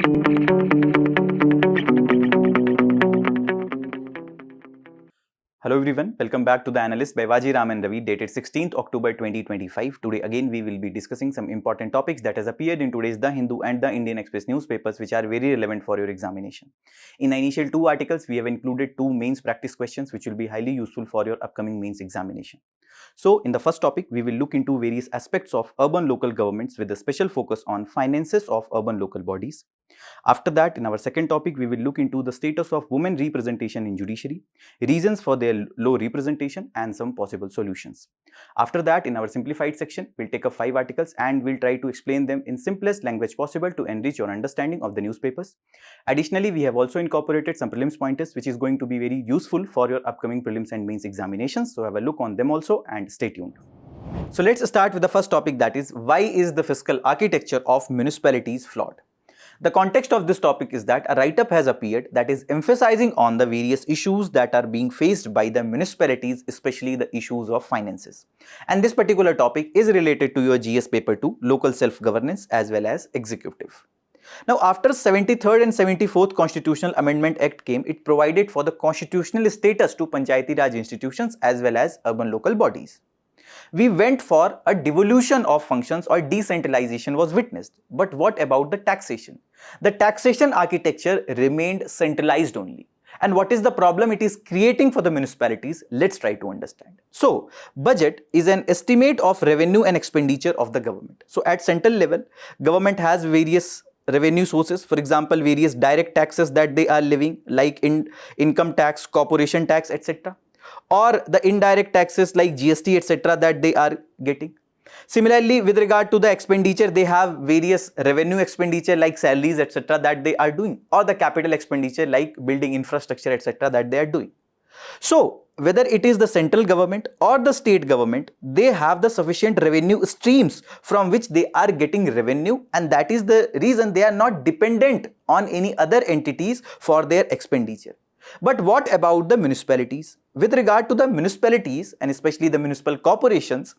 Hello everyone, welcome back to the Analyst by Vajiram and Ravi, dated 16th October 2025. Today again we will be discussing some important topics that has appeared in today's The Hindu and the Indian Express newspapers, which are very relevant for your examination. In the initial two articles, we have included two mains practice questions which will be highly useful for your upcoming mains examination. So in the first topic, we will look into various aspects of urban local governments with a special focus on finances of urban local bodies. After that, in our second topic, we will look into the status of women representation in judiciary, reasons for their low representation and some possible solutions. After that, in our simplified section, we'll take up 5 articles and we'll try to explain them in simplest language possible to enrich your understanding of the newspapers. Additionally, we have also incorporated some prelims pointers which is going to be very useful for your upcoming prelims and mains examinations. So have a look on them also and stay tuned. So let's start with the first topic, that is, why is the fiscal architecture of municipalities flawed? The context of this topic is that a write-up has appeared that is emphasizing on the various issues that are being faced by the municipalities, especially the issues of finances. And this particular topic is related to your GS paper 2, local self-governance as well as executive. Now, after 73rd and 74th Constitutional Amendment Act came, it provided for the constitutional status to Panchayati Raj institutions as well as urban local bodies. We went for a devolution of functions, or decentralization was witnessed. But what about the taxation? The taxation architecture remained centralized only. And what is the problem it is creating for the municipalities? Let's try to understand. So, budget is an estimate of revenue and expenditure of the government. So, at central level, government has various revenue sources, for example, various direct taxes that they are levying, like income tax, corporation tax, etc., or the indirect taxes like GST, etc., that they are getting. Similarly, with regard to the expenditure, they have various revenue expenditure like salaries, etc., that they are doing, or the capital expenditure like building infrastructure, etc., that they are doing. So, whether it is the central government or the state government, they have the sufficient revenue streams from which they are getting revenue, and that is the reason they are not dependent on any other entities for their expenditure. But what about the municipalities? With regard to the municipalities and especially the municipal corporations,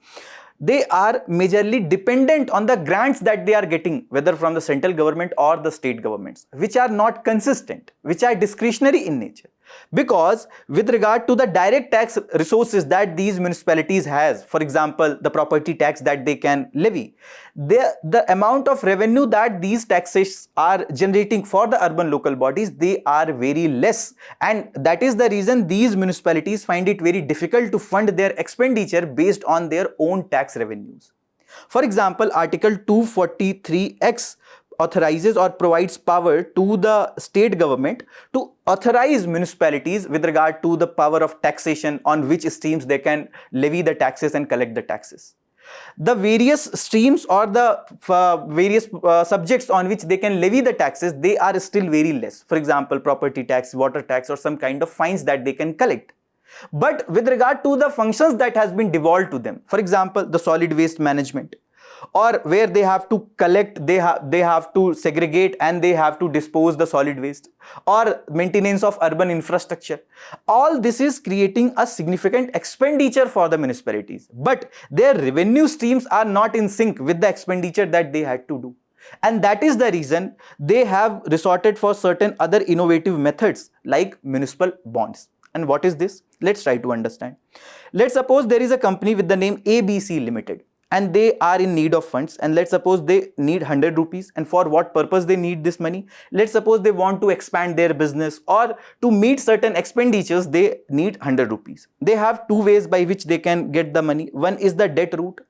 they are majorly dependent on the grants that they are getting, whether from the central government or the state governments, which are not consistent, which are discretionary in nature. Because with regard to the direct tax resources that these municipalities has, for example, the property tax that they can levy, the amount of revenue that these taxes are generating for the urban local bodies, they are very less, and that is the reason these municipalities find it very difficult to fund their expenditure based on their own tax revenues. For example, Article 243X authorizes or provides power to the state government to authorize municipalities with regard to the power of taxation, on which streams they can levy the taxes and collect the taxes. The various streams or the various subjects on which they can levy the taxes, they are still very less. For example, property tax, water tax, or some kind of fines that they can collect. But with regard to the functions that has been devolved to them, for example, the solid waste management, or where they have to collect, they have to segregate and they have to dispose the solid waste, or maintenance of urban infrastructure, all this is creating a significant expenditure for the municipalities, but their revenue streams are not in sync with the expenditure that they had to do. And that is the reason they have resorted for certain other innovative methods like municipal bonds. And what is this? Let's try to understand. Let's suppose there is a company with the name ABC Limited, and they are in need of funds, and let's suppose they need 100 rupees, and for what purpose they need this money? Let's suppose they want to expand their business, or to meet certain expenditures they need 100 rupees. They have two ways by which they can get the money. One is the debt route,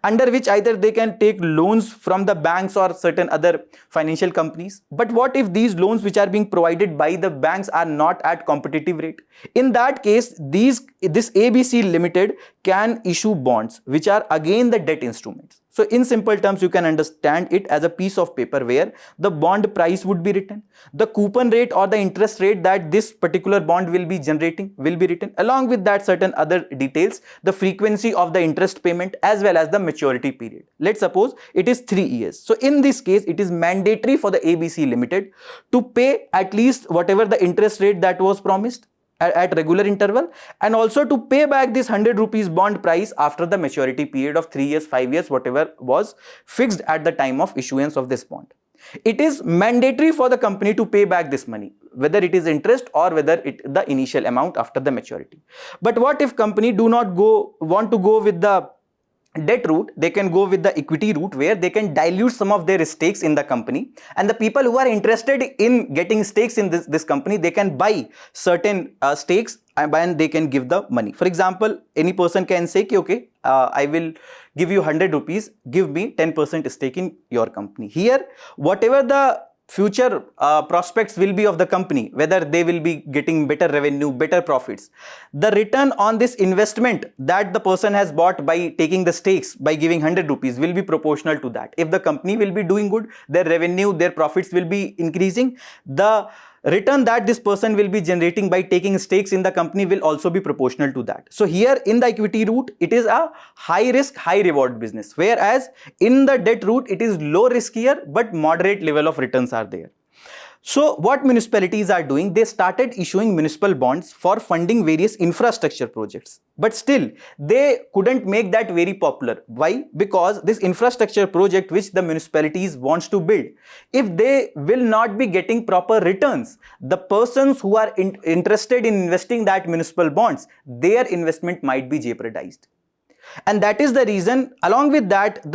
under which either they can take loans from the banks or certain other financial companies. But what if these loans which are being provided by the banks are not at competitive rate? In that case, this ABC Limited can issue bonds, which are again the debt instruments. So in simple terms, you can understand it as a piece of paper where the bond price would be written, the coupon rate or the interest rate that this particular bond will be generating will be written, along with that certain other details, the frequency of the interest payment as well as the maturity period. Let's suppose it is 3 years. So in this case, it is mandatory for the ABC Limited to pay at least whatever the interest rate that was promised at regular interval, and also to pay back this 100 rupees bond price after the maturity period of 3 years, 5 years, whatever was fixed at the time of issuance of this bond. it is mandatory for the company to pay back this money, whether it is interest or whether it the initial amount after the maturity. But what if company do not want to go with the debt route? They can go with the equity route, where they can dilute some of their stakes in the company, and the people who are interested in getting stakes in this company, they can buy certain stakes and they can give the money. For example, any person can say, okay, I will give you 100 rupees, give me 10% stake in your company. Here, whatever the future prospects will be of the company, whether they will be getting better revenue, better profits, the return on this investment that the person has bought by taking the stakes, by giving 100 rupees, will be proportional to that. If the company will be doing good, their revenue, their profits will be increasing, the return that this person will be generating by taking stakes in the company will also be proportional to that. So here in the equity route, it is a high risk, high reward business, whereas in the debt route, it is low riskier but moderate level of returns are there. So what municipalities are doing, they started issuing municipal bonds for funding various infrastructure projects. But still, they couldn't make that very popular. Why? Because this infrastructure project which the municipalities wants to build, if they will not be getting proper returns, the persons who are interested in investing that municipal bonds, their investment might be jeopardized. And that is the reason, along with that,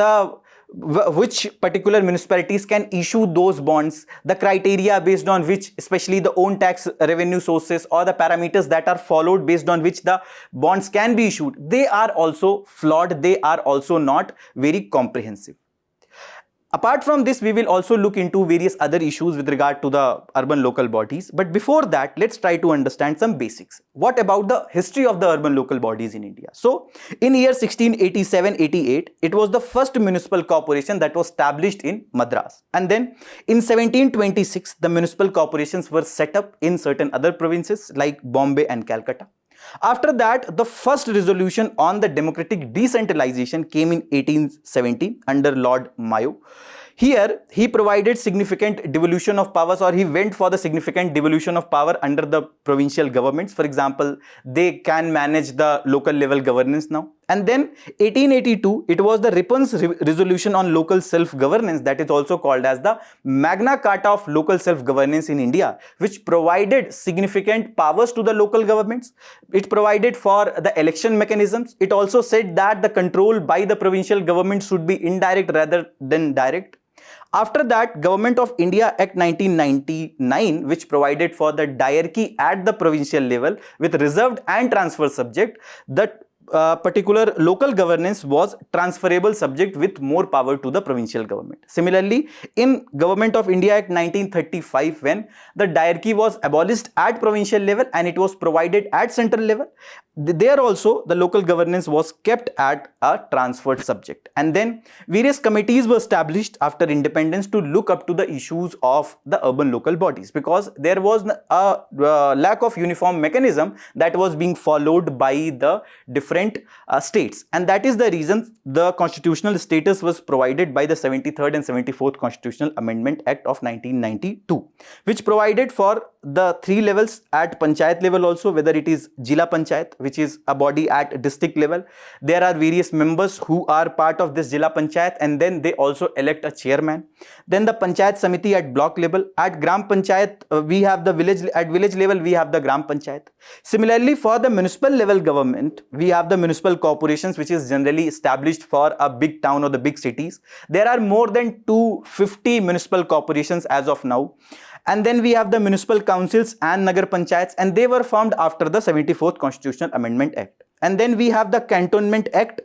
which particular municipalities can issue those bonds, the criteria based on which, especially the own tax revenue sources or the parameters that are followed based on which the bonds can be issued, they are also flawed, they are also not very comprehensive. Apart from this, we will also look into various other issues with regard to the urban local bodies. But before that, let's try to understand some basics. What about the history of the urban local bodies in India? So, in year 1687-88, it was the first municipal corporation that was established in Madras. And then in 1726, the municipal corporations were set up in certain other provinces like Bombay and Calcutta. After that, the first resolution on the democratic decentralization came in 1870 under Lord Mayo. Here, he provided significant devolution of powers, or he went for the significant devolution of power under the provincial governments. For example, they can manage the local level governance now. And then 1882, it was the Ripon's resolution on local self-governance, that is also called as the Magna Carta of local self-governance in India, which provided significant powers to the local governments. It provided for the election mechanisms. It also said that the control by the provincial government should be indirect rather than direct. After that, Government of India Act 1999, which provided for the diarchy at the provincial level with reserved and transfer subject, that particular local governance was transferable subject with more power to the provincial government. Similarly, in Government of India Act 1935, when the diarchy was abolished at provincial level and it was provided at central level, there also the local governance was kept at a transferred subject. And then various committees were established after independence to look up to the issues of the urban local bodies, because there was a lack of uniform mechanism that was being followed by the different states. And that is the reason the constitutional status was provided by the 73rd and 74th Constitutional Amendment Act of 1992, which provided for the 3 levels at panchayat level also, whether it is Jila Panchayat, which is a body at district level. There are various members who are part of this Jila Panchayat, and then they also elect a chairman. Then the Panchayat Samiti at block level. At Gram Panchayat, we have the village level, we have the Gram Panchayat. Similarly, for the municipal level government, we have the municipal corporations, which is generally established for a big town or the big cities. There are more than 250 municipal corporations as of now. And then we have the municipal councils and Nagar Panchayats, and they were formed after the 74th Constitutional Amendment Act. And then we have the Cantonment Act,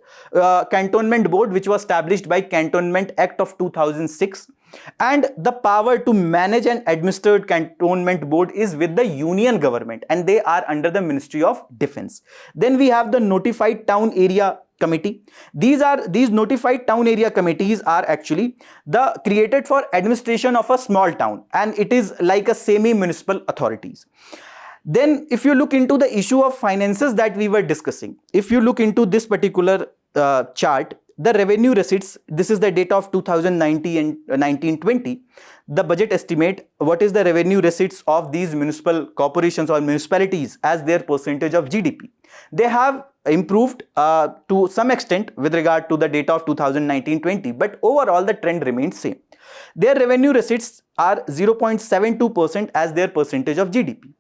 Cantonment Board, which was established by Cantonment Act of 2006. And the power to manage and administer Cantonment Board is with the Union government, and they are under the Ministry of Defence. Then we have the Notified Town Area Committee. These notified town area committees are actually created for administration of a small town, and it is like a semi-municipal authorities. Then if you look into the issue of finances that we were discussing, if you look into this particular chart, the revenue receipts, this is the data of 2019 and 1920, the budget estimate, what is the revenue receipts of these municipal corporations or municipalities as their percentage of GDP. They have improved to some extent with regard to the data of 2019-20, but overall the trend remains same. Their revenue receipts are 0.72% as their percentage of GDP.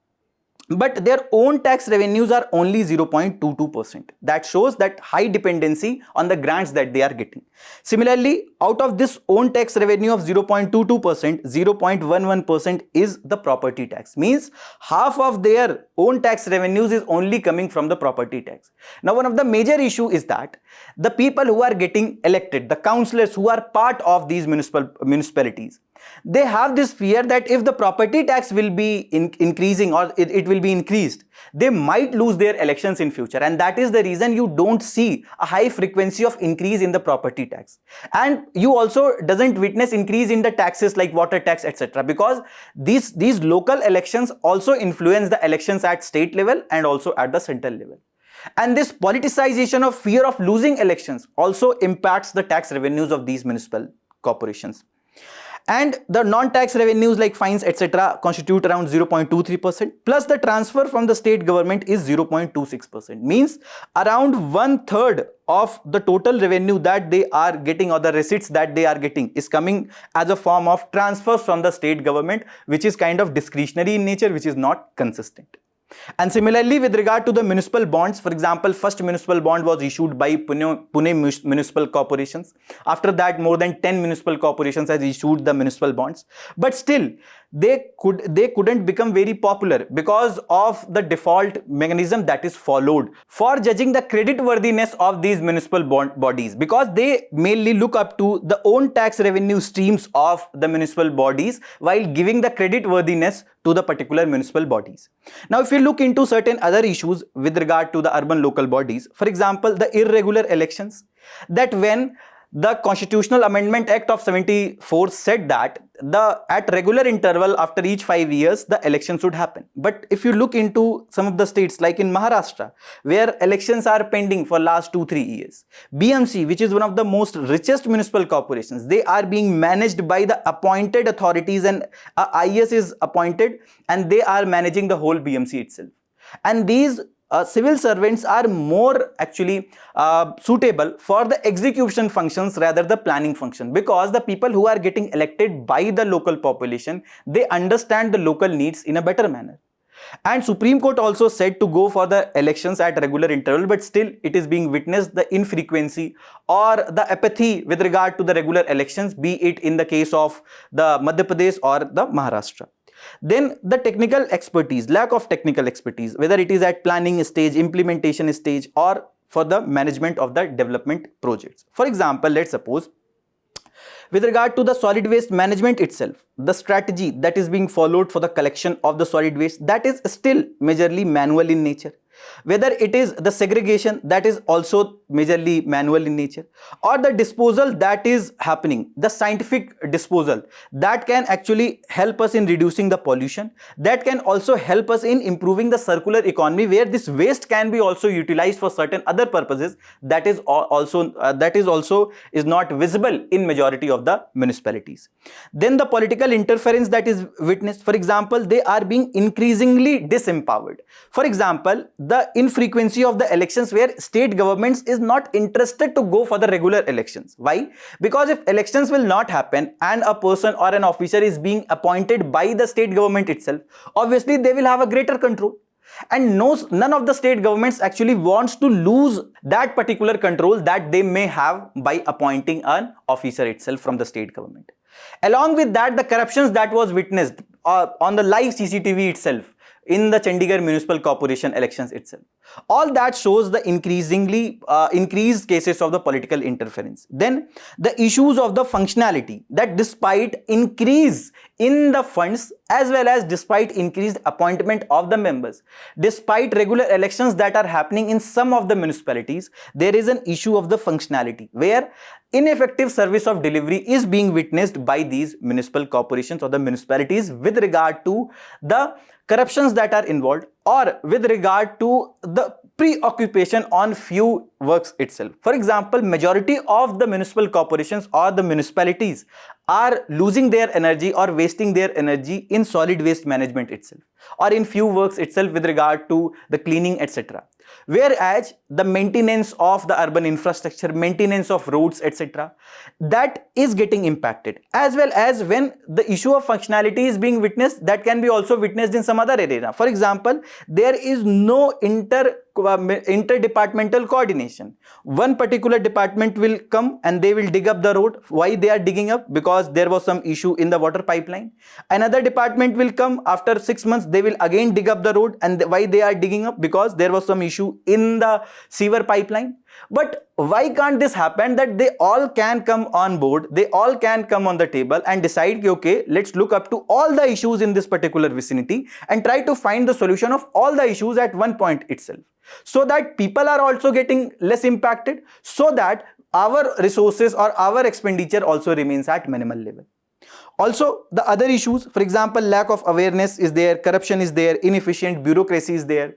But their own tax revenues are only 0.22%. That shows that high dependency on the grants that they are getting. Similarly, out of this own tax revenue of 0.22%, 0.11% is the property tax. Means half of their own tax revenues is only coming from the property tax. Now, one of the major issue is that the people who are getting elected, the councillors who are part of these municipalities, they have this fear that if the property tax will be increasing or it will be increased, they might lose their elections in future, and that is the reason you don't see a high frequency of increase in the property tax. And you also doesn't witness increase in the taxes like water tax, etc., because these local elections also influence the elections at state level and also at the central level. And this politicization of fear of losing elections also impacts the tax revenues of these municipal corporations. And the non-tax revenues like fines, etc., constitute around 0.23%, plus the transfer from the state government is 0.26%. Means around 1/3 of the total revenue that they are getting, or the receipts that they are getting, is coming as a form of transfers from the state government, which is kind of discretionary in nature, which is not consistent. And similarly, with regard to the municipal bonds, for example, first municipal bond was issued by Pune municipal corporations. After that, more than 10 municipal corporations has issued the municipal bonds. But still, they couldn't become very popular because of the default mechanism that is followed for judging the credit worthiness of these municipal bodies, because they mainly look up to the own tax revenue streams of the municipal bodies while giving the credit worthiness to the particular municipal bodies. Now, if you look into certain other issues with regard to the urban local bodies, for example, the irregular elections, that when the Constitutional Amendment Act of 74 said that at regular interval after each 5 years the elections should happen. But if you look into some of the states like in Maharashtra, where elections are pending for last 2-3 years, BMC, which is one of the most richest municipal corporations, they are being managed by the appointed authorities, and IS is appointed and they are managing the whole BMC itself. And these civil servants are more actually suitable for the execution functions rather the planning function, because the people who are getting elected by the local population, they understand the local needs in a better manner. And Supreme Court also said to go for the elections at regular interval, but still it is being witnessed the infrequency or the apathy with regard to the regular elections, be it in the case of the Madhya Pradesh or the Maharashtra. Then the technical expertise, lack of technical expertise, whether it is at planning stage, implementation stage, or for the management of the development projects. For example, let's suppose with regard to the solid waste management itself, the strategy that is being followed for the collection of the solid waste, that is still majorly manual in nature. Whether it is the segregation, that is also majorly manual in nature, or the disposal that is happening, the scientific disposal, that can actually help us in reducing the pollution, that can also help us in improving the circular economy, where this waste can be also utilized for certain other purposes, that is also not visible in majority of the municipalities. Then the political interference that is witnessed, for example, they are being increasingly disempowered. For example, the infrequency of the elections, where state governments is not interested to go for the regular elections. Why? Because if elections will not happen and a person or an officer is being appointed by the state government itself, obviously they will have a greater control. And none of the state governments actually wants to lose that particular control that they may have by appointing an officer itself from the state government. Along with that, the corruptions that was witnessed on the live CCTV itself in the Chandigarh Municipal Corporation elections itself, all that shows the increased cases of the political interference. Then the issues of the functionality, that despite increase in the funds as well as despite increased appointment of the members, despite regular elections that are happening in some of the municipalities, there is an issue of the functionality where ineffective service of delivery is being witnessed by these municipal corporations or the municipalities with regard to the corruptions that are involved, or with regard to the preoccupation on few works itself. For example, majority of the municipal corporations or the municipalities are losing their energy or wasting their energy in solid waste management itself, or in few works itself with regard to the cleaning, etc. Whereas the maintenance of the urban infrastructure, maintenance of roads, etc., that is getting impacted. As well as when the issue of functionality is being witnessed, that can be also witnessed in some other area. For example, there is no interdepartmental coordination. One particular department will come and they will dig up the road. Why they are digging up? Because there was some issue in the water pipeline. Another department will come after 6 months, they will again dig up the road. And why they are digging up? Because there was some issue in the sewer pipeline. But why can't this happen that they all can come on board, they all can come on the table and decide, okay, let's look up to all the issues in this particular vicinity and try to find the solution of all the issues at one point itself, so that people are also getting less impacted, so that our resources or our expenditure also remains at minimal level. Also, the other issues, for example, lack of awareness is there, corruption is there, inefficient bureaucracy is there.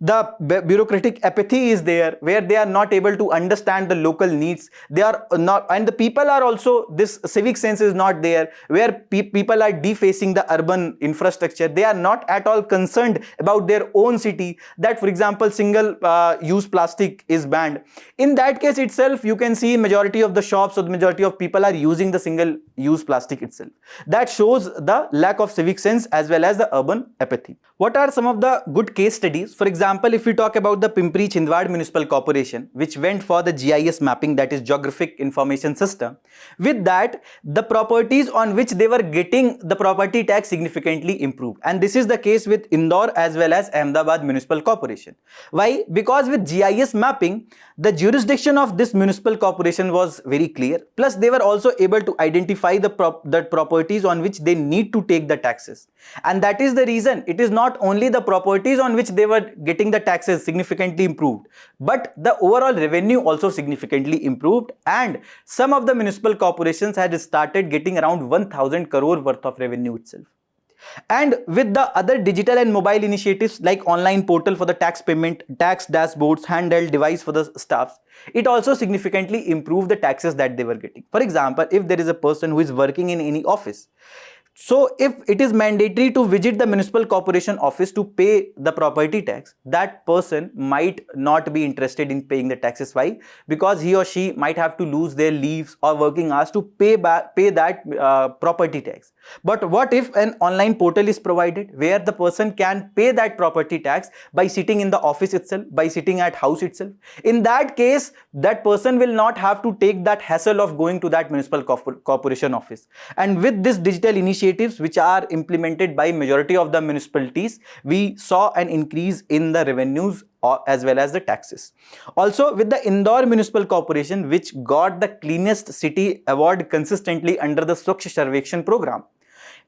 The bureaucratic apathy is there, where they are not able to understand the local needs. They are not, and the people are also, this civic sense is not there, where people are defacing the urban infrastructure. They are not at all concerned about their own city, that for example, single use plastic is banned. In that case itself, you can see majority of the shops or the majority of people are using the single use plastic itself. That shows the lack of civic sense as well as the urban apathy. What are some of the good case studies? For example, if we talk about the Pimpri-Chindwad Municipal Corporation, which went for the GIS mapping, that is Geographic Information System. With that, the properties on which they were getting the property tax significantly improved. And this is the case with Indore as well as Ahmedabad Municipal Corporation. Why? Because with GIS mapping, the jurisdiction of this municipal corporation was very clear. Plus, they were also able to identify the properties on which they need to take the taxes. And that is the reason it is not only the properties on which they were getting the taxes significantly improved, but the overall revenue also significantly improved, and some of the municipal corporations had started getting around 1,000 crore worth of revenue itself. And with the other digital and mobile initiatives like online portal for the tax payment, tax dashboards, handheld device for the staffs, it also significantly improved the taxes that they were getting. For example, if there is a person who is working in any office, so if it is mandatory to visit the municipal corporation office to pay the property tax, that person might not be interested in paying the taxes. Why? Because he or she might have to lose their leaves or working hours to pay that property tax. But what if an online portal is provided where the person can pay that property tax by sitting in the office itself, by sitting at house itself? In that case, that person will not have to take that hassle of going to that municipal corporation office. And with this digital initiatives which are implemented by majority of the municipalities, we saw an increase in the revenues as well as the taxes. Also, with the Indore Municipal Corporation, which got the cleanest city award consistently under the Swachh Sarvekshan program.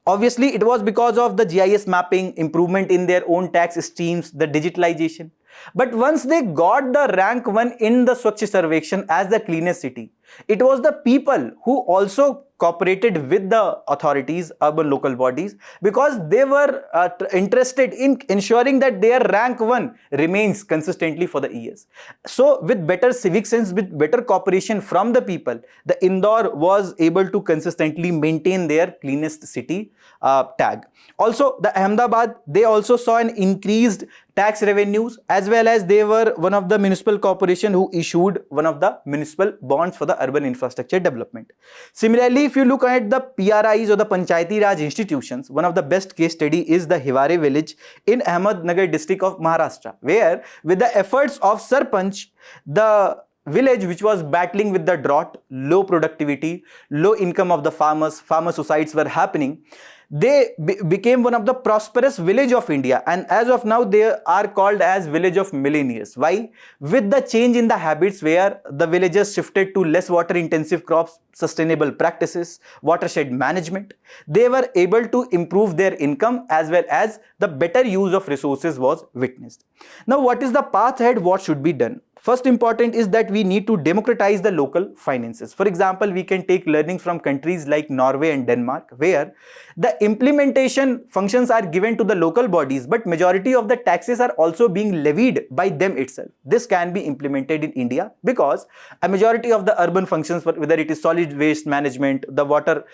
Obviously, it was because of the GIS mapping, improvement in their own tax streams, the digitalization. But once they got the rank 1 in the Swachh Sarvekshan as the cleanest city, it was the people who also cooperated with the authorities, urban local bodies, because they were interested in ensuring that their rank 1 remains consistently for the years. So with better civic sense, with better cooperation from the people, the Indore was able to consistently maintain their cleanest city tag. Also, the Ahmedabad, they also saw an increased tax revenues, as well as they were one of the municipal corporation who issued one of the municipal bonds for the urban infrastructure development. Similarly, if you look at the PRIs or the Panchayati Raj institutions, one of the best case study is the Hiware village in Ahmednagar district of Maharashtra, where with the efforts of Sarpanch, the village which was battling with the drought, low productivity, low income of the farmers, farmer suicides were happening. They became one of the prosperous village of India, and as of now they are called as village of millionaires. Why? With the change in the habits where the villagers shifted to less water intensive crops, sustainable practices, watershed management, they were able to improve their income as well as the better use of resources was witnessed. Now, what is the path ahead? What should be done? First important is that we need to democratize the local finances. For example, we can take learnings from countries like Norway and Denmark, where the implementation functions are given to the local bodies, but majority of the taxes are also being levied by them itself. This can be implemented in India because a majority of the urban functions, whether it is solid waste management, the water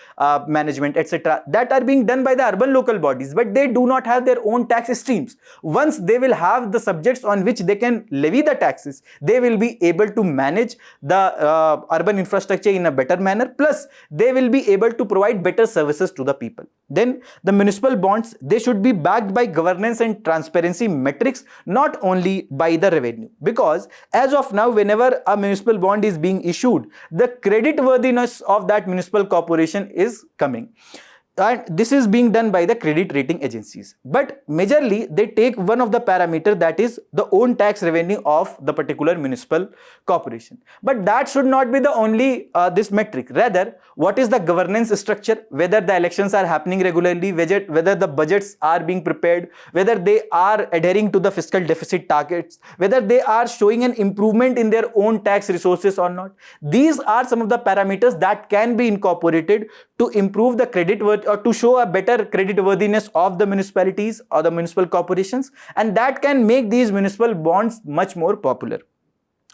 management, etc., that are being done by the urban local bodies, but they do not have their own tax streams. Once they will have the subjects on which they can levy the taxes, they will be able to manage the urban infrastructure in a better manner, plus they will be able to provide better services to the people. Then the municipal bonds, they should be backed by governance and transparency metrics, not only by the revenue, because as of now, whenever a municipal bond is being issued, the credit worthiness of that municipal corporation is coming. And this is being done by the credit rating agencies, but majorly they take one of the parameter, that is the own tax revenue of the particular municipal corporation. But that should not be the only this metric. Rather, what is the governance structure, whether the elections are happening regularly, whether the budgets are being prepared, whether they are adhering to the fiscal deficit targets, whether they are showing an improvement in their own tax resources or not. These are some of the parameters that can be incorporated to improve the credit worth, or to show a better credit worthiness of the municipalities or the municipal corporations, and that can make these municipal bonds much more popular.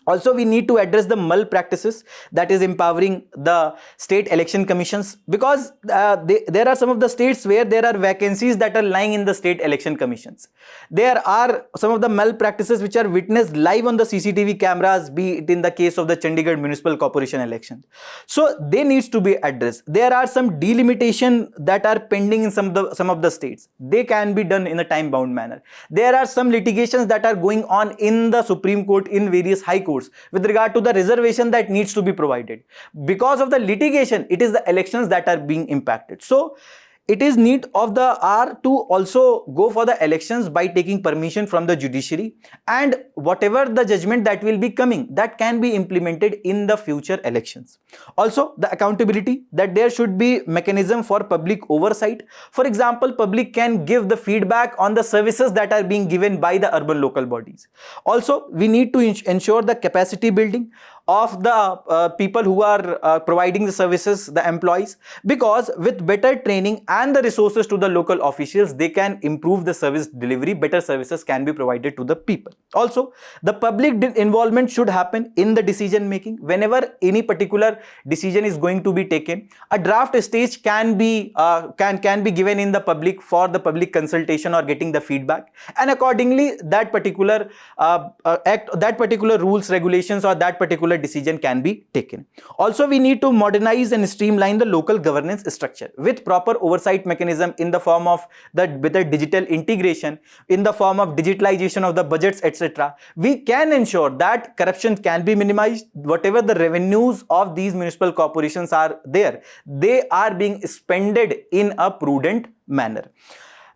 Also, we need to address the malpractices, that is empowering the state election commissions, because there are some of the states where there are vacancies that are lying in the state election commissions. There are some of the malpractices which are witnessed live on the CCTV cameras, be it in the case of the Chandigarh Municipal Corporation election. So they needs to be addressed. There are some delimitation that are pending in some of the states. They can be done in a time-bound manner. There are some litigations that are going on in the Supreme Court, in various high courts, with regard to the reservation that needs to be provided. Because of the litigation, it is the elections that are being impacted. So it is need of the hour to also go for the elections by taking permission from the judiciary, and whatever the judgment that will be coming, that can be implemented in the future elections. Also, the accountability, that there should be mechanism for public oversight. For example, public can give the feedback on the services that are being given by the urban local bodies. Also, we need to ensure the capacity building of the people who are providing the services, the employees, because with better training and the resources to the local officials, they can improve the service delivery. Better services can be provided to the people. Also, the public involvement should happen in the decision making. Whenever any particular decision is going to be taken, a draft stage can be given in the public for the public consultation or getting the feedback, and accordingly that particular that particular rules, regulations, or that particular decision can be taken. Also, we need to modernize and streamline the local governance structure with proper oversight mechanism in the form of the digital integration, in the form of digitalization of the budgets, etc. We can ensure that corruption can be minimized. Whatever the revenues of these municipal corporations are there, they are being spended in a prudent manner.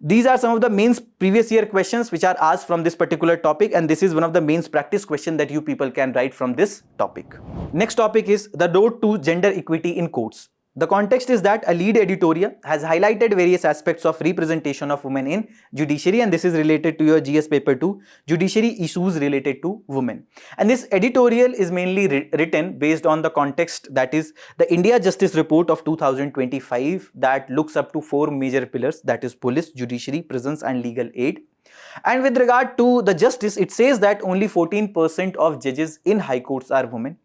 These are some of the main previous year questions which are asked from this particular topic, and this is one of the main practice question that you people can write from this topic. Next topic is the road to gender equity in courts. The context is that a lead editorial has highlighted various aspects of representation of women in judiciary, and this is related to your GS paper 2, judiciary issues related to women. And this editorial is mainly written based on the context, that is the India Justice Report of 2025, that looks up to 4 major pillars, that is police, judiciary, prisons and legal aid. And with regard to the justice, it says that only 14% of judges in high courts are women.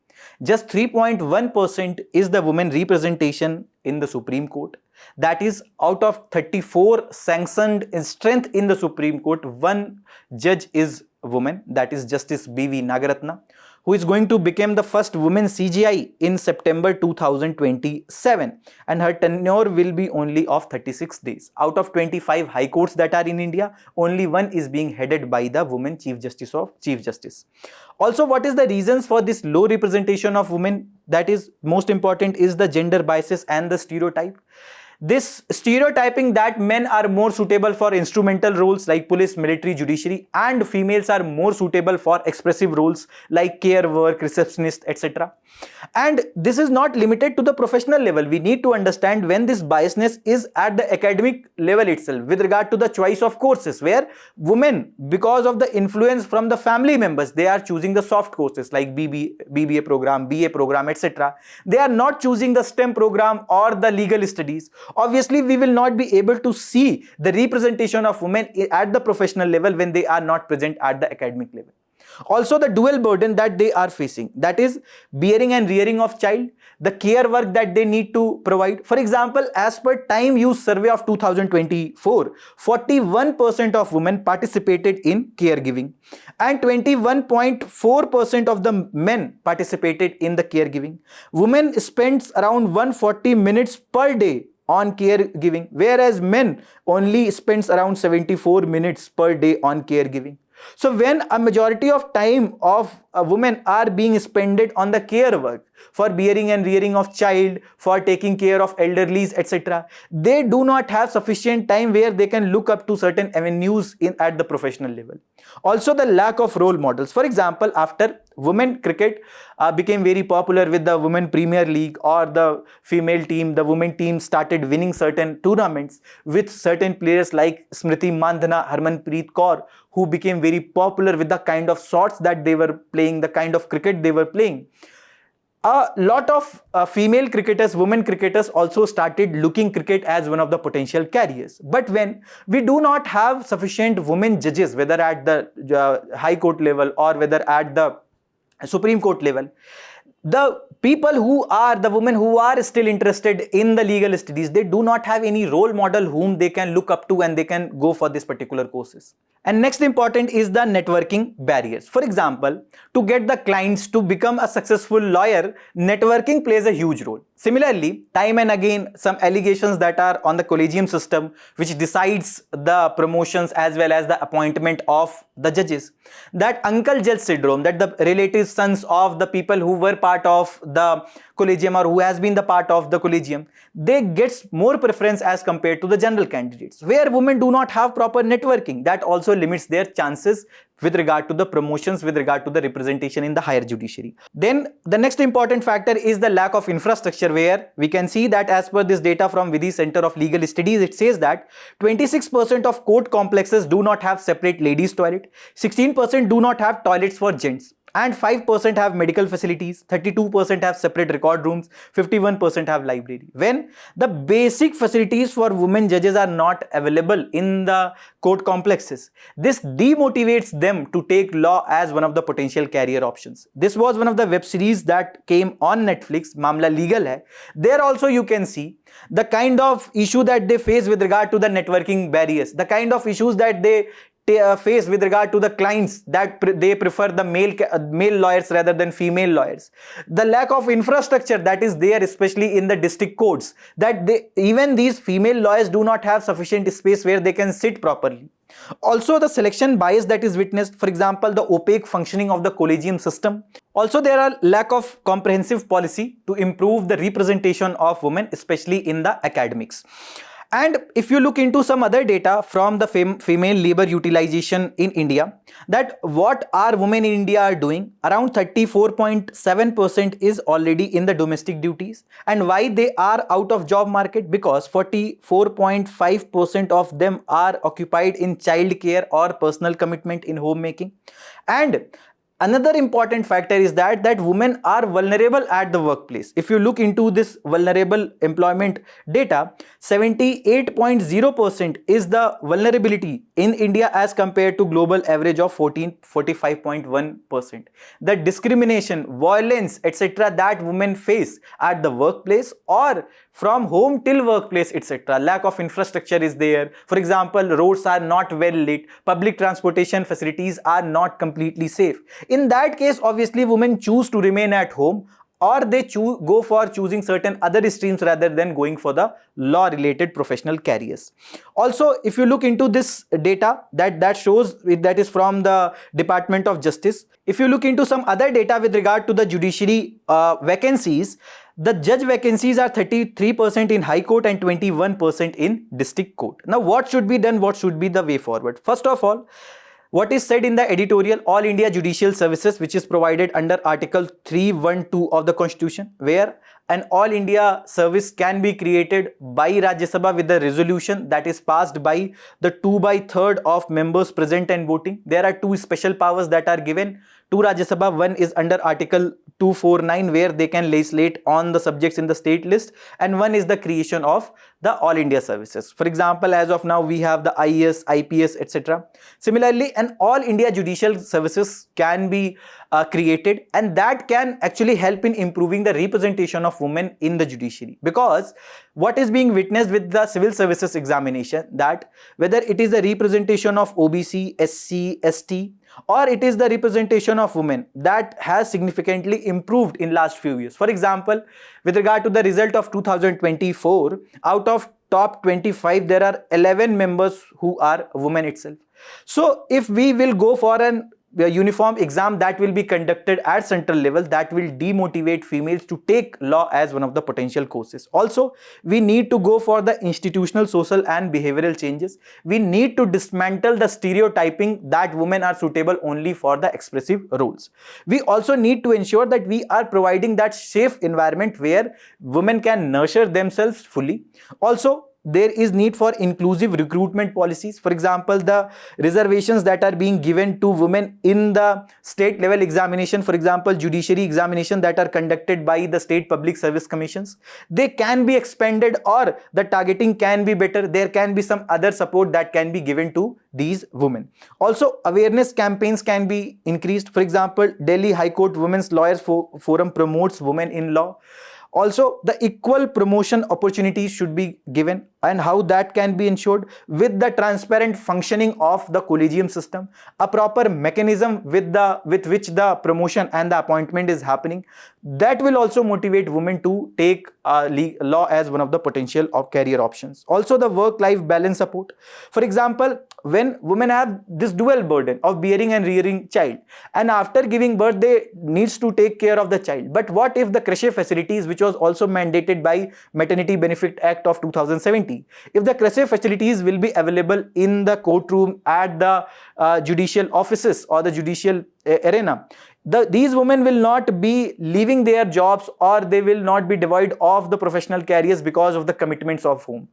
Just 3.1% is the women representation in the Supreme Court. That is, out of 34 sanctioned strength in the Supreme Court, 1 judge is a woman, that is Justice B.V. Nagaratna, who is going to become the first woman CJI in September 2027, and her tenure will be only of 36 days. Out of 25 high courts that are in India, only 1 is being headed by the woman Chief Justice of Chief Justice. Also, what is the reasons for this low representation of women? That is most important is the gender biases and the stereotype. This stereotyping that men are more suitable for instrumental roles like police, military, judiciary, and females are more suitable for expressive roles like care work, receptionist, etc. And this is not limited to the professional level. We need to understand when this biasness is at the academic level itself with regard to the choice of courses, where women, because of the influence from the family members, they are choosing the soft courses like BBA program, BA program, etc. They are not choosing the STEM program or the legal studies. Obviously, we will not be able to see the representation of women at the professional level when they are not present at the academic level. Also, the dual burden that they are facing, that is bearing and rearing of child, the care work that they need to provide. For example, as per Time Use Survey of 2024, 41% of women participated in caregiving and 21.4% of the men participated in the caregiving. Women spends around 140 minutes per day on caregiving, whereas men only spends around 74 minutes per day on caregiving. So when a majority of time of women are being spent on the care work for bearing and rearing of child, for taking care of elderlies, etc., they do not have sufficient time where they can look up to certain avenues at the professional level. Also, the lack of role models. For example, after women cricket became very popular with the Women Premier League or the female team, the women team started winning certain tournaments with certain players like Smriti Mandhana, Harmanpreet Kaur, who became very popular with the kind of shots that they were playing, the kind of cricket they were playing. A lot of female cricketers, women cricketers also started looking cricket as one of the potential careers. But when we do not have sufficient women judges, whether at the High Court level or whether at the Supreme Court level, the people who are, the women who are still interested in the legal studies, they do not have any role model whom they can look up to and they can go for this particular courses. And next important is the networking barriers. For example, to get the clients to become a successful lawyer, networking plays a huge role. Similarly, time and again, some allegations that are on the collegium system which decides the promotions as well as the appointment of the judges. That uncle judge syndrome, that the relative sons of the people who were part of the collegium or who has been the part of the collegium, they gets more preference as compared to the general candidates. Where women do not have proper networking, that also limits their chances with regard to the promotions, with regard to the representation in the higher judiciary. Then the next important factor is the lack of infrastructure, where we can see that as per this data from Vidhi Center of Legal Studies, it says that 26% of court complexes do not have separate ladies toilet, 16% do not have toilets for gents, and 5% have medical facilities, 32% have separate record rooms, 51% have library. When the basic facilities for women judges are not available in the court complexes, this demotivates them to take law as one of the potential career options. This was one of the web series that came on Netflix, Mamla Legal Hai. There also you can see the kind of issue that they face with regard to the networking barriers, the kind of issues that they face with regard to the clients, that they prefer the male lawyers rather than female lawyers. The lack of infrastructure that is there, especially in the district courts, that even these female lawyers do not have sufficient space where they can sit properly. Also, the selection bias that is witnessed, for example, the opaque functioning of the collegium system. Also, there are lack of comprehensive policy to improve the representation of women, especially in the academics. And if you look into some other data from the female labor utilization in India, that what our women in India are doing, around 34.7% is already in the domestic duties. And why they are out of job market? Because 44.5% of them are occupied in child care or personal commitment in homemaking. And another important factor is that women are vulnerable at the workplace. If you look into this vulnerable employment data, 78.0% is the vulnerability in India as compared to global average of 45.1%. The discrimination, violence, etc. that women face at the workplace or from home till workplace, etc. Lack of infrastructure is there. For example, roads are not well lit, public transportation facilities are not completely safe. In that case, obviously, women choose to remain at home, or they go for choosing certain other streams rather than going for the law related professional careers. Also, if you look into this data that shows, that is from the Department of Justice. If you look into some other data with regard to the judiciary vacancies, The judge vacancies are 33% in High Court and 21% in District Court. Now, what should be done? What should be the way forward? First of all, what is said in the editorial, All India Judicial Services, which is provided under Article 312 of the Constitution, where an All India service can be created by Rajya Sabha with the resolution that is passed by the 2/3 of members present and voting. There are two special powers that are given to Rajya Sabha. One is under Article 249, where they can legislate on the subjects in the state list, and one is the creation of the All India services. For example, as of now, we have the IAS, IPS, etc. Similarly, an All India Judicial Services can be created, and that can actually help in improving the representation of women in the judiciary. Because what is being witnessed with the civil services examination, that whether it is the representation of OBC, SC, ST, or it is the representation of women, that has significantly improved in last few years. For example, with regard to the result of 2024, out of top 25, there are 11 members who are women itself. So if we will go for an uniform exam that will be conducted at central level, that will demotivate females to take law as one of the potential courses. Also, we need to go for the institutional, social and behavioral changes. We need to dismantle the stereotyping that women are suitable only for the expressive roles. We also need to ensure that we are providing that safe environment where women can nurture themselves fully. Also, there is need for inclusive recruitment policies. For example, the reservations that are being given to women in the state level examination, for example, judiciary examination that are conducted by the state public service commissions, they can be expanded, or the targeting can be better. There can be some other support that can be given to these women. Also, awareness campaigns can be increased. For example, Delhi High Court Women's Lawyers Forum promotes women in law. Also, the equal promotion opportunities should be given, and how that can be ensured with the transparent functioning of the collegium system, a proper mechanism with which the promotion and the appointment is happening. That will also motivate women to take law as one of the potential of career options. Also, the work-life balance support. For example, when women have this dual burden of bearing and rearing child, and after giving birth they needs to take care of the child, but what if the creche facilities, which was also mandated by Maternity Benefit Act of 2017, if the creche facilities will be available in the courtroom, at the judicial offices or the judicial arena, these women will not be leaving their jobs, or they will not be devoid of the professional careers because of the commitments of home.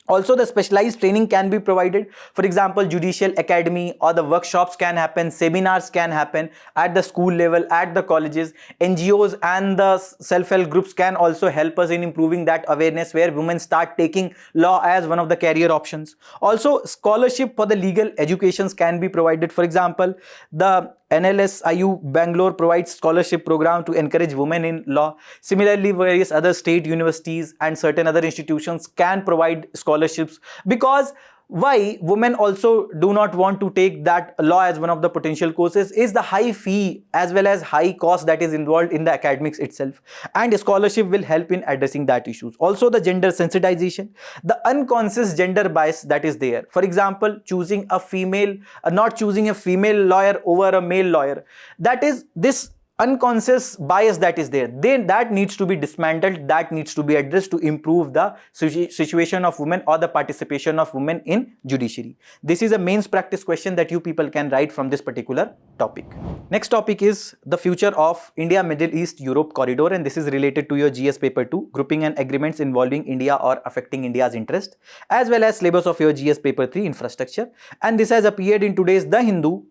Also, the specialized training can be provided. For example, judicial academy or the workshops can happen, seminars can happen at the school level, at the colleges. NGOs and the self-help groups can also help us in improving that awareness, where women start taking law as one of the career options. Also, scholarship for the legal educations can be provided. For example, the Analyst IU Bangalore provides scholarship program to encourage women in law. Similarly, various other state universities and certain other institutions can provide scholarships, because why women also do not want to take that law as one of the potential courses is the high fee as well as high cost that is involved in the academics itself, and scholarship will help in addressing that issues. Also, the gender sensitization, the unconscious gender bias that is there. For example, choosing a female, not choosing a female lawyer over a male lawyer, that is this unconscious bias that is there, then that needs to be dismantled, that needs to be addressed to improve the situation of women or the participation of women in judiciary. This is a mains practice question that you people can write from this particular topic. Next topic is the future of India, Middle East, Europe corridor, and this is related to your GS paper 2, grouping and agreements involving India or affecting India's interest, as well as syllabus of your GS paper 3, infrastructure, and this has appeared in today's The Hindu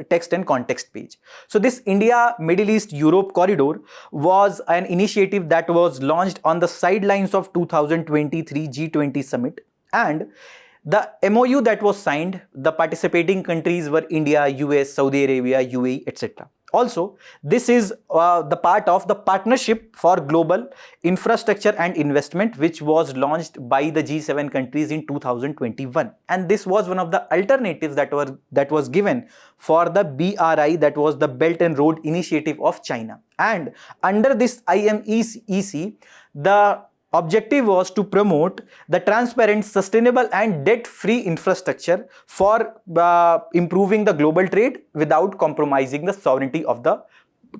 text and context page. So this India, Middle East, Europe corridor was an initiative that was launched on the sidelines of 2023 G20 summit, and the MOU that was signed, the participating countries were India, US, Saudi Arabia, UAE, etc. Also, this is the part of the Partnership for Global Infrastructure and Investment, which was launched by the G7 countries in 2021. And this was one of the alternatives that was given for the BRI, that was the Belt and Road Initiative of China. And under this IMEC, the objective was to promote the transparent, sustainable and debt-free infrastructure for improving the global trade without compromising the sovereignty of the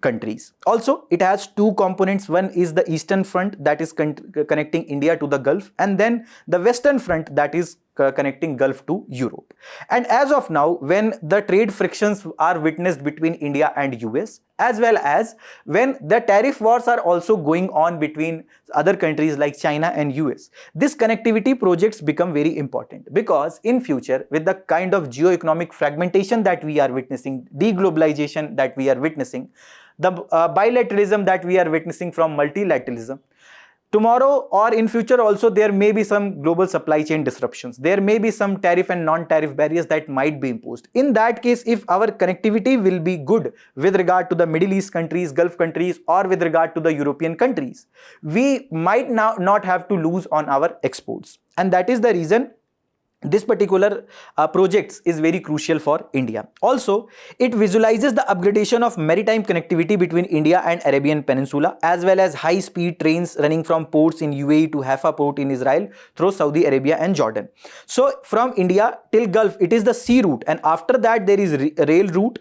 countries. Also, it has two components. One is the eastern front that is connecting India to the Gulf, and then the western front that is connecting Gulf to Europe. And as of now, when the trade frictions are witnessed between India and US, as well as when the tariff wars are also going on between other countries like China and US, this connectivity projects become very important, because in future, with the kind of geo-economic fragmentation that we are witnessing, deglobalization that we are witnessing, the bilateralism that we are witnessing from multilateralism, tomorrow or in future also there may be some global supply chain disruptions. There may be some tariff and non-tariff barriers that might be imposed. In that case, if our connectivity will be good with regard to the Middle East countries, Gulf countries, or with regard to the European countries, we might now not have to lose on our exports. And that is the reason this particular project is very crucial for India. Also, it visualizes the upgradation of maritime connectivity between India and Arabian Peninsula, as well as high-speed trains running from ports in UAE to Haifa port in Israel through Saudi Arabia and Jordan. So, from India till Gulf, it is the sea route, and after that there is rail route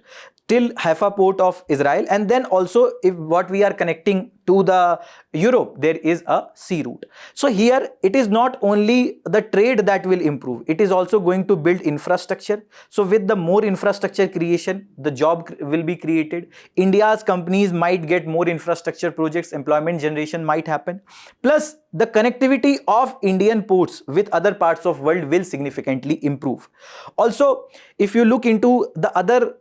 till Haifa port of Israel, and then also if what we are connecting to the Europe, there is a sea route. So here it is not only the trade that will improve, it is also going to build infrastructure. So with the more infrastructure creation, the job will be created. India's companies might get more infrastructure projects, employment generation might happen. Plus the connectivity of Indian ports with other parts of world will significantly improve. Also, if you look into the other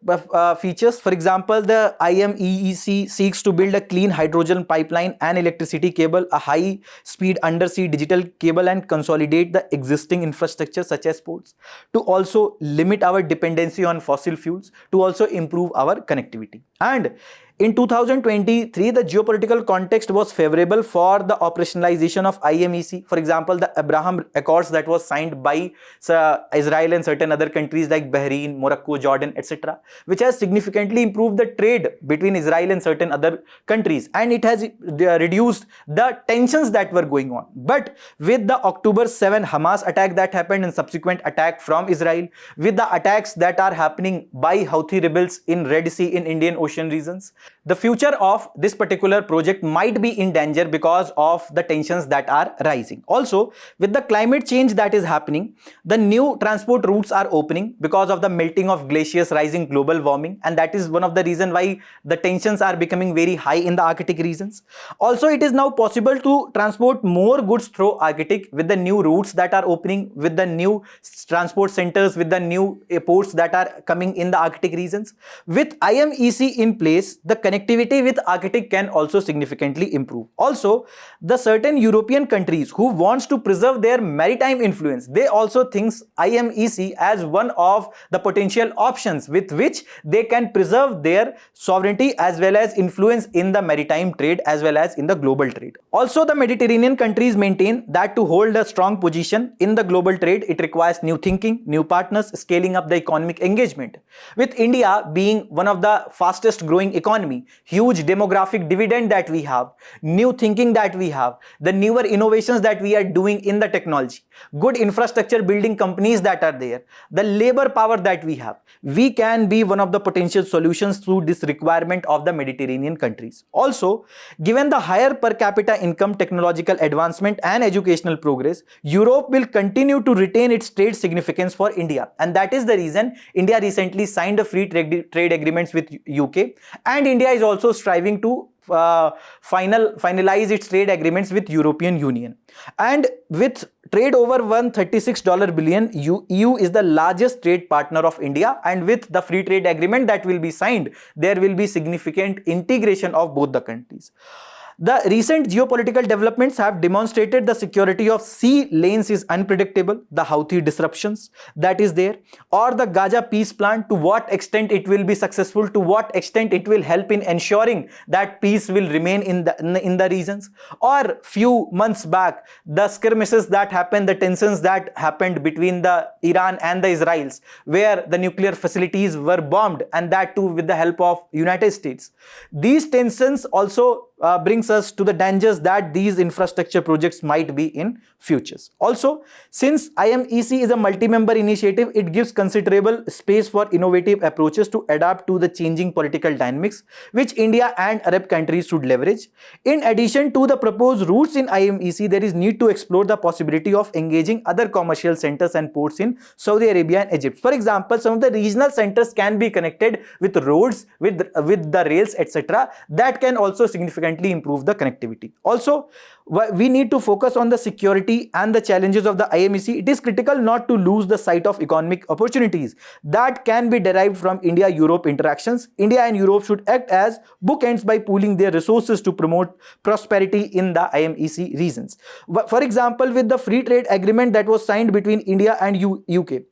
features, for example, the IMEC seeks to build a clean hydrogen pipeline and electricity cable, a high-speed undersea digital cable, and consolidate the existing infrastructure such as ports, to also limit our dependency on fossil fuels, to also improve our connectivity. And in 2023, the geopolitical context was favorable for the operationalization of IMEC. For example, the Abraham Accords that was signed by Israel and certain other countries like Bahrain, Morocco, Jordan, etc., which has significantly improved the trade between Israel and certain other countries, and it has reduced the tensions that were going on. But with the October 7 Hamas attack that happened and subsequent attack from Israel, with the attacks that are happening by Houthi rebels in Red Sea in Indian Ocean regions, the future of this particular project might be in danger because of the tensions that are rising. Also, with the climate change that is happening, the new transport routes are opening because of the melting of glaciers, rising global warming, and that is one of the reasons why the tensions are becoming very high in the Arctic regions. Also, it is now possible to transport more goods through Arctic with the new routes that are opening, with the new transport centers, with the new ports that are coming in the Arctic regions. With IMEC in place, the connectivity with Arctic can also significantly improve. Also, the certain European countries who wants to preserve their maritime influence, they also think IMEC as one of the potential options with which they can preserve their sovereignty as well as influence in the maritime trade as well as in the global trade. Also, the Mediterranean countries maintain that to hold a strong position in the global trade, it requires new thinking, new partners, scaling up the economic engagement. With India being one of the fastest growing economy, huge demographic dividend that we have, new thinking that we have, the newer innovations that we are doing in the technology, good infrastructure building companies that are there, the labor power that we have, we can be one of the potential solutions through this requirement of the Mediterranean countries. Also, given the higher per capita income, technological advancement and educational progress, Europe will continue to retain its trade significance for India, and that is the reason India recently signed a free trade agreements with UK, and India is also striving to finalize its trade agreements with European Union. And with trade over $136 billion, EU is the largest trade partner of India, and with the free trade agreement that will be signed, there will be significant integration of both the countries. The recent geopolitical developments have demonstrated the security of sea lanes is unpredictable, the Houthi disruptions that is there, or the Gaza peace plan, to what extent it will be successful, to what extent it will help in ensuring that peace will remain in the regions. Or few months back, the skirmishes that happened, the tensions that happened between the Iran and the Israelis, where the nuclear facilities were bombed, and that too with the help of United States. These tensions also brings us to the dangers that these infrastructure projects might be in futures. Also, since IMEC is a multi-member initiative, it gives considerable space for innovative approaches to adapt to the changing political dynamics, which India and Arab countries should leverage. In addition to the proposed routes in IMEC, there is need to explore the possibility of engaging other commercial centers and ports in Saudi Arabia and Egypt. For example, some of the regional centers can be connected with roads, with the rails, etc. That can also significantly improve the connectivity. Also, we need to focus on the security and the challenges of the IMEC. It is critical not to lose the sight of economic opportunities that can be derived from India-Europe interactions. India and Europe should act as bookends by pooling their resources to promote prosperity in the IMEC regions. For example, with the free trade agreement that was signed between India and UK,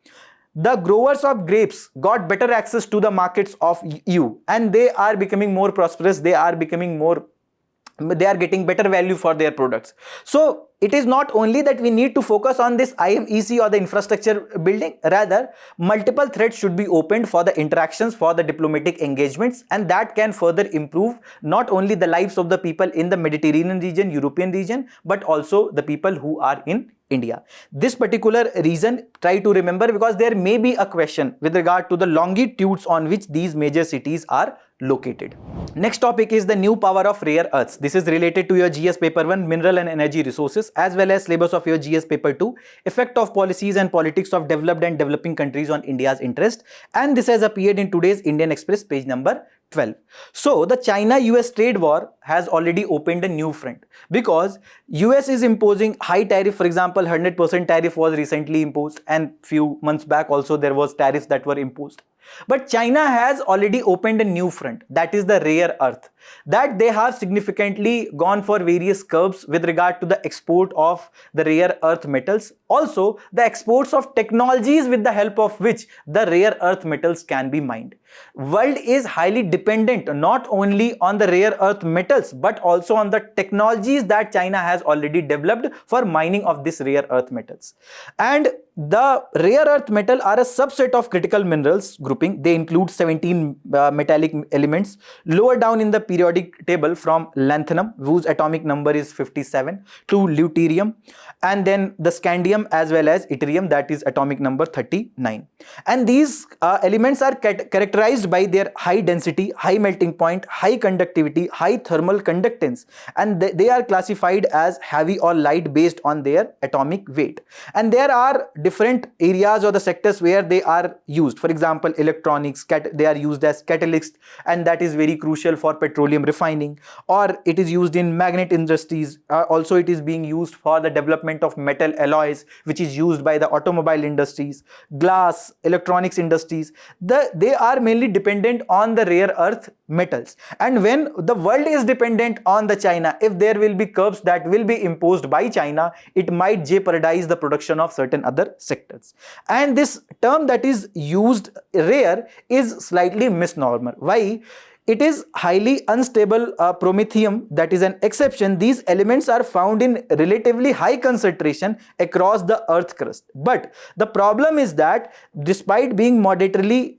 the growers of grapes got better access to the markets of EU, and they are becoming more prosperous. They are getting better value for their products. So it is not only that we need to focus on this IMEC or the infrastructure building, rather multiple threads should be opened for the interactions, for the diplomatic engagements, and that can further improve not only the lives of the people in the Mediterranean region, European region, but also the people who are in India. This particular reason, try to remember, because there may be a question with regard to the longitudes on which these major cities are located. Next topic is the new power of rare earths. This is related to your GS paper 1, mineral and energy resources, as well as syllabus of your GS paper 2, effect of policies and politics of developed and developing countries on India's interest, and this has appeared in today's Indian Express, page number 12. So the China-US trade war has already opened a new front, because US is imposing high tariff. For example, 100% tariff was recently imposed, and few months back also there was tariffs that were imposed. But China has already opened a new front, that is the rare earth, that they have significantly gone for various curbs with regard to the export of the rare earth metals. Also, the exports of technologies with the help of which the rare earth metals can be mined. World is highly dependent not only on the rare earth metals, but also on the technologies that China has already developed for mining of these rare earth metals. And the rare earth metal are a subset of critical minerals grouping. They include 17 metallic elements lower down in the periodic table, from lanthanum, whose atomic number is 57, to deuterium, and then the scandium as well as yttrium, that is atomic number 39. And these elements are characterized by their high density, high melting point, high conductivity, high thermal conductance, and they are classified as heavy or light based on their atomic weight. And there are different areas or the sectors where they are used. For example, electronics, they are used as catalysts, and that is very crucial for petroleum refining, or it is used in magnet industries. Also, it is being used for the development of metal alloys, which is used by the automobile industries, glass, electronics industries. They are mainly dependent on the rare earth metals. And when the world is dependent on the China, if there will be curbs that will be imposed by China, it might jeopardize the production of certain other sectors. And this term that is used, rare, is slightly misnomer. Why? It is highly unstable promethium, that is an exception. These elements are found in relatively high concentration across the earth crust. But the problem is that despite being moderately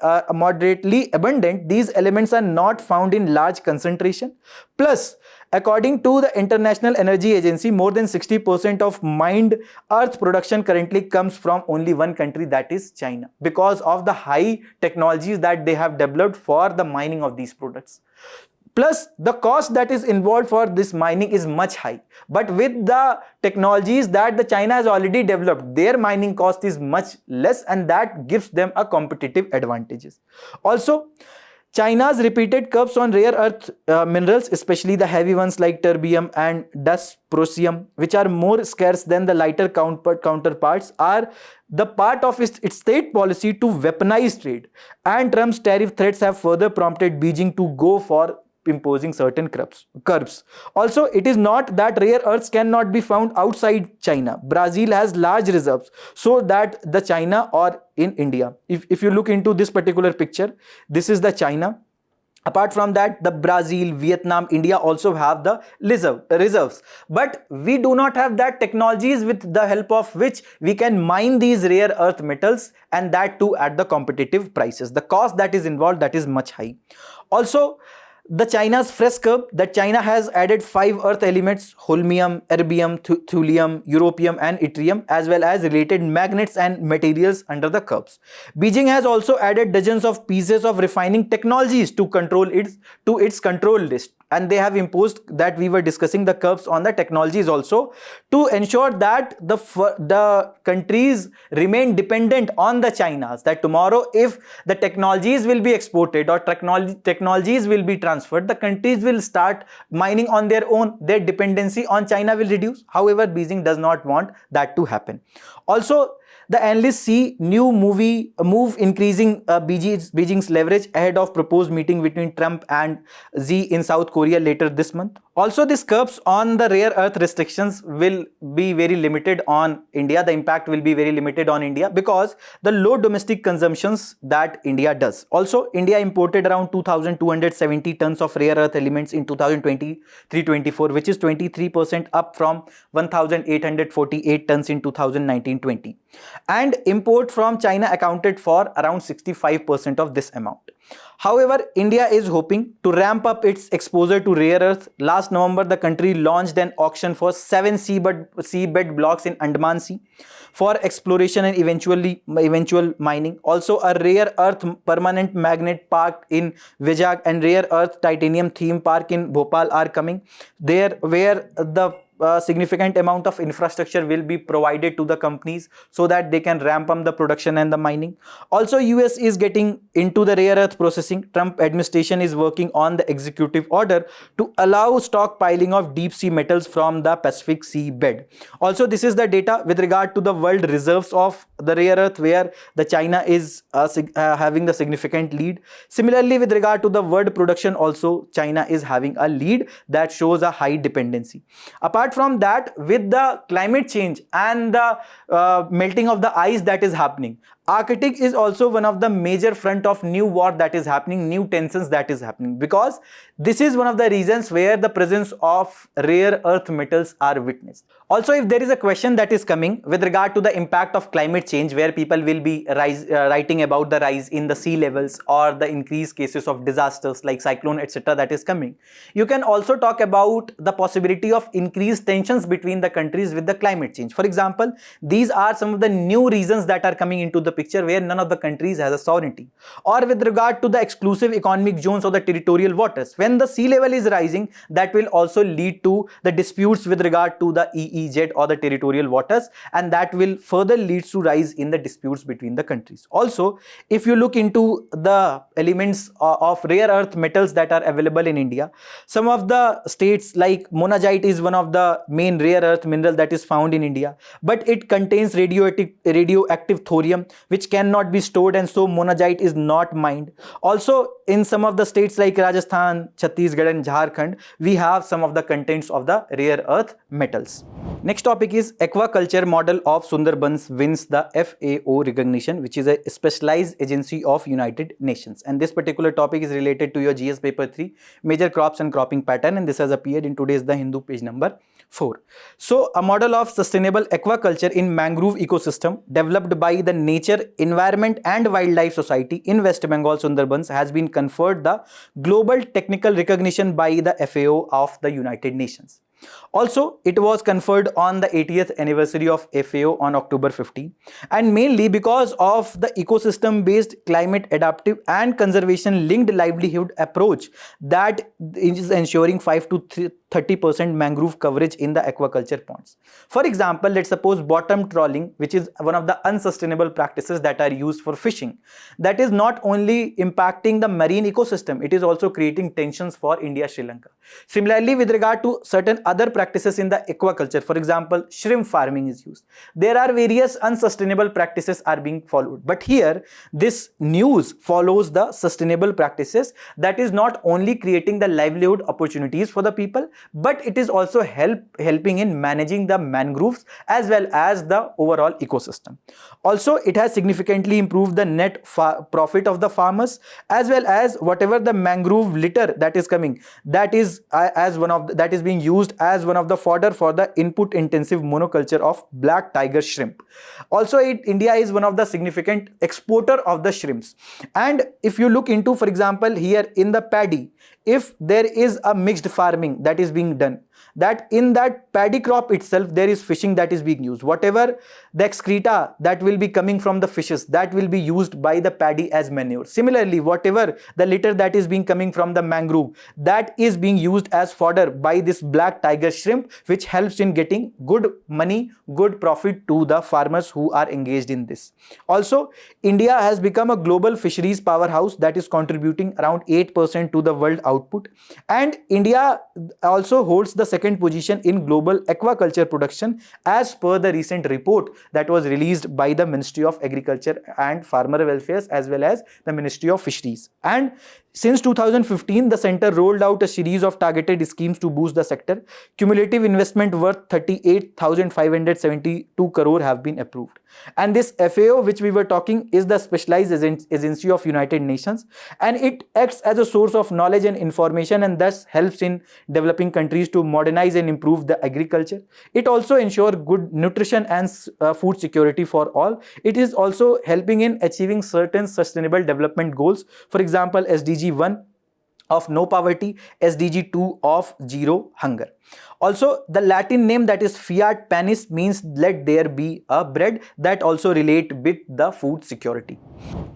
abundant, these elements are not found in large concentration. Plus, according to the International Energy Agency, more than 60% of mined earth production currently comes from only one country, that is China, because of the high technologies that they have developed for the mining of these products. Plus, the cost that is involved for this mining is much high. But with the technologies that the China has already developed, their mining cost is much less, and that gives them a competitive advantages. Also, China's repeated curbs on rare earth minerals, especially the heavy ones like terbium and dysprosium, which are more scarce than the lighter counterparts, are the part of its state policy to weaponize trade. And Trump's tariff threats have further prompted Beijing to go for imposing certain curbs. Also, it is not that rare earths cannot be found outside China. Brazil has large reserves, so that the China or in India. If you look into this particular picture, this is the China. Apart from that, the Brazil, Vietnam, India also have the reserves. But we do not have that technologies with the help of which we can mine these rare earth metals, and that too at the competitive prices. The cost that is involved, that is much high. Also, the China's fresh curve, that China has added 5 earth elements: holmium, erbium, thulium, europium and yttrium, as well as related magnets and materials under the curves. Beijing has also added dozens of pieces of refining technologies to its control list, and they have imposed, that we were discussing the curves on the technologies also, to ensure that the countries remain dependent on the Chinas, that tomorrow if the technologies will be exported or technologies will be transferred, the countries will start mining on their own, their dependency on China will reduce. However, Beijing does not want that to happen. Also, the analysts see new move increasing Beijing's leverage ahead of proposed meeting between Trump and Xi in South Korea later this month. Also, these curbs on the rare earth restrictions will be very limited on India. The impact will be very limited on India because the low domestic consumptions that India does. Also, India imported around 2,270 tons of rare earth elements in 2023-24, which is 23% up from 1,848 tons in 2019-20. And import from China accounted for around 65% of this amount. However, India is hoping to ramp up its exposure to rare earth. Last November, the country launched an auction for 7 seabed blocks in Andaman Sea for exploration and eventual mining. Also, a rare earth permanent magnet park in Vizag and rare earth titanium theme park in Bhopal are coming there, where the significant amount of infrastructure will be provided to the companies so that they can ramp up the production and the mining. Also, US is getting into the rare earth processing. Trump administration is working on the executive order to allow stockpiling of deep sea metals from the Pacific sea bed. Also, this is the data with regard to the world reserves of the rare earth, where the China is having the significant lead. Similarly, with regard to the world production also, China is having a lead that shows a high dependency. Apart from that, with the climate change and the melting of the ice that is happening, Arctic is also one of the major front of new war that is happening, new tensions that is happening, because this is one of the regions where the presence of rare earth metals are witnessed. Also, if there is a question that is coming with regard to the impact of climate change, where people will be writing about the rise in the sea levels or the increased cases of disasters like cyclone, etc. that is coming, you can also talk about the possibility of increased tensions between the countries with the climate change. For example, these are some of the new reasons that are coming into the picture where none of the countries has a sovereignty. Or with regard to the exclusive economic zones or the territorial waters, when the sea level is rising, that will also lead to the disputes with regard to the EEZ or the territorial waters, and that will further lead to rise in the disputes between the countries. Also, if you look into the elements of rare earth metals that are available in India, some of the states like monazite is one of the main rare earth mineral that is found in India, but it contains radioactive thorium which cannot be stored, and so monazite is not mined. Also, in some of the states like Rajasthan, Chhattisgarh and Jharkhand, we have some of the contents of the rare earth metals. Next topic is Aquaculture model of Sundarbans wins the FAO recognition, which is a specialized agency of United Nations. And this particular topic is related to your GS paper 3, major crops and cropping pattern, and this has appeared in today's The Hindu page number 4. So, a model of sustainable aquaculture in mangrove ecosystem developed by the Nature, Environment and Wildlife Society in West Bengal Sundarbans has been conferred the global technical recognition by the FAO of the United Nations. Also, it was conferred on the 80th anniversary of FAO on October 15, and mainly because of the ecosystem-based, climate adaptive and conservation-linked livelihood approach that is ensuring 5 to 30% mangrove coverage in the aquaculture ponds. For example, let's suppose bottom trawling, which is one of the unsustainable practices that are used for fishing. That is not only impacting the marine ecosystem, it is also creating tensions for India, Sri Lanka. Similarly, with regard to certain other practices in the aquaculture, for example, shrimp farming is used. There are various unsustainable practices are being followed. But here, this news follows the sustainable practices that is not only creating the livelihood opportunities for the people, but it is also helping in managing the mangroves as well as the overall ecosystem. Also, it has significantly improved the net profit of the farmers, as well as whatever the mangrove litter that is coming, that is being used as one of the fodder for the input intensive monoculture of black tiger shrimp. Also, India is one of the significant exporter of the shrimps. And if you look into, for example, here in the paddy, if there is a mixed farming that is being done, that in that paddy crop itself there is fishing that is being used. Whatever the excreta that will be coming from the fishes, that will be used by the paddy as manure. Similarly, whatever the litter that is being coming from the mangrove, that is being used as fodder by this black tiger shrimp, which helps in getting good money, good profit to the farmers who are engaged in this. Also, India has become a global fisheries powerhouse that is contributing around 8% to the world output, and India also holds the second position in global aquaculture production as per the recent report that was released by the Ministry of Agriculture and Farmer Welfare as well as the Ministry of Fisheries. And since 2015, the center rolled out a series of targeted schemes to boost the sector. Cumulative investment worth 38,572 crore have been approved. And this FAO, which we were talking, is the specialized agency of United Nations, and it acts as a source of knowledge and information, and thus helps in developing countries to modernize and improve the agriculture. It also ensures good nutrition and food security for all. It is also helping in achieving certain sustainable development goals. For example, SDG 1 of no poverty, SDG 2 of zero hunger. Also, the Latin name, that is Fiat Panis, means let there be a bread, that also relate with the food security.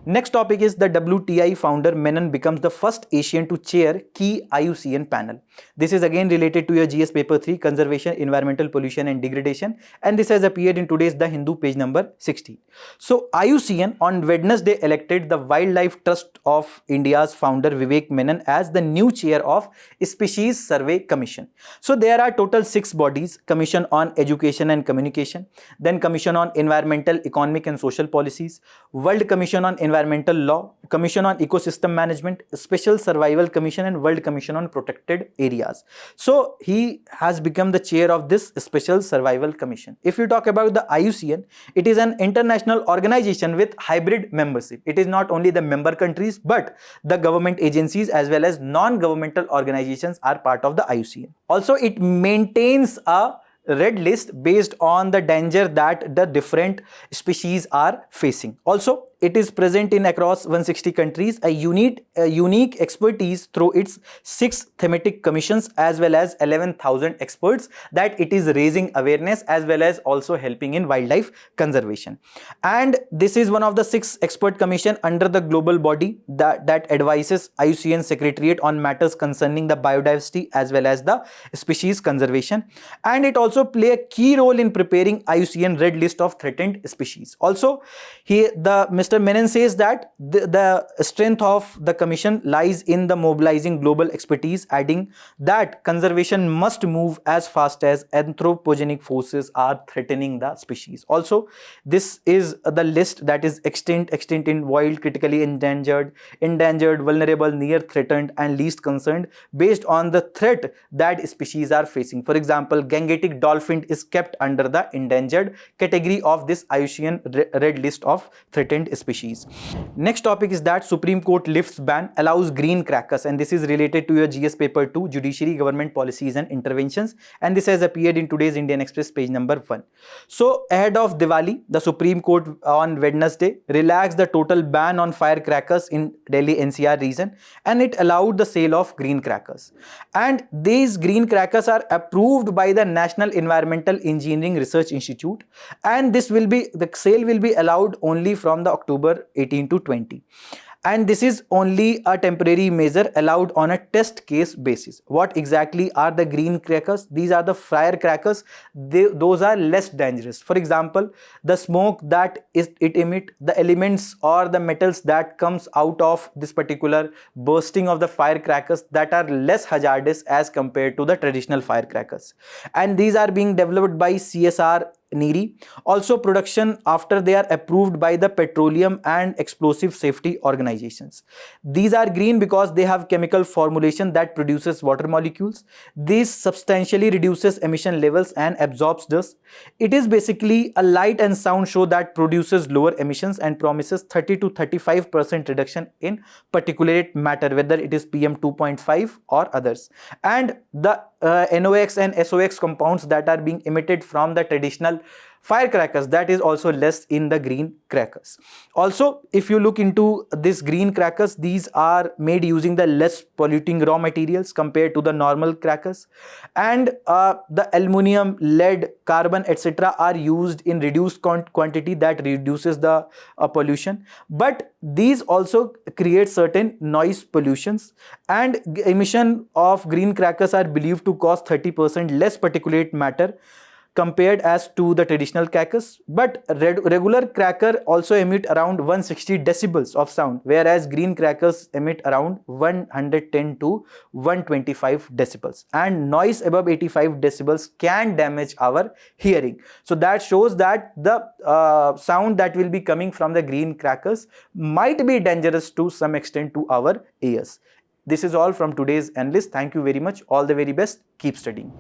Next topic is the WTI founder Menon becomes the first Asian to chair key IUCN panel. This is again related to your GS paper 3, conservation, environmental pollution and degradation, and this has appeared in today's The Hindu, page number 60. So IUCN on Wednesday elected the Wildlife Trust of India's founder Vivek Menon as the new chair of Species Survey Commission. So there are total 6 bodies: Commission on Education and Communication, then Commission on Environmental, Economic and Social Policies, World Commission on Environmental Law, Commission on Ecosystem Management, Special Survival Commission and World Commission on Protected Areas. So he has become the chair of this Special Survival Commission. If you talk about the IUCN, it is an international organization with hybrid membership. It is not only the member countries, but the government agencies as well as non-governmental organizations are part of the IUCN. Also, it maintains a red list based on the danger that the different species are facing. Also, it is present in across 160 countries, a unique expertise through its 6 thematic commissions as well as 11,000 experts that it is raising awareness as well as also helping in wildlife conservation. And this is one of the 6 expert commission under the global body that advises IUCN Secretariat on matters concerning the biodiversity as well as the species conservation, and it also play a key role in preparing IUCN red list of threatened species. Also, Mr. Menon says that the strength of the commission lies in the mobilizing global expertise, adding that conservation must move as fast as anthropogenic forces are threatening the species. Also, this is the list that is extinct, in wild, critically endangered, vulnerable, near threatened and least concerned based on the threat that species are facing. For example, Gangetic dolphin is kept under the endangered category of this IUCN red list of threatened species. Next topic is that Supreme Court lifts ban, allows green crackers, and this is related to your GS paper 2, Judiciary, Government Policies and Interventions, and this has appeared in today's Indian Express, page number 1. So ahead of Diwali, the Supreme Court on Wednesday relaxed the total ban on firecrackers in Delhi NCR region, and it allowed the sale of green crackers. And these green crackers are approved by the National Environmental Engineering Research Institute, and the sale will be allowed only from the October 18 to 20. And this is only a temporary measure allowed on a test case basis. What exactly are the green crackers? These are the firecrackers. Those are less dangerous. For example, the smoke that it emits, the elements or the metals that comes out of this particular bursting of the firecrackers, that are less hazardous as compared to the traditional firecrackers. And these are being developed by CSR NERI. Also production after they are approved by the petroleum and explosive safety organizations. These are green because they have chemical formulation that produces water molecules. This substantially reduces emission levels and absorbs dust. It is basically a light and sound show that produces lower emissions and promises 30 to 35% reduction in particulate matter, whether it is PM 2.5 or others. And the NOx and SOx compounds that are being emitted from the traditional firecrackers, that is also less in the green crackers. Also, if you look into this green crackers, these are made using the less polluting raw materials compared to the normal crackers, and the aluminum, lead, carbon, etc. are used in reduced quantity that reduces the pollution. But these also create certain noise pollutions, and emission of green crackers are believed to cause 30% less particulate matter compared as to the traditional crackers. But regular cracker also emit around 160 decibels of sound, whereas green crackers emit around 110 to 125 decibels, and noise above 85 decibels can damage our hearing. So that shows that the sound that will be coming from the green crackers might be dangerous to some extent to our ears. This is all from today's Analyst. Thank you very much. All the very best. Keep studying.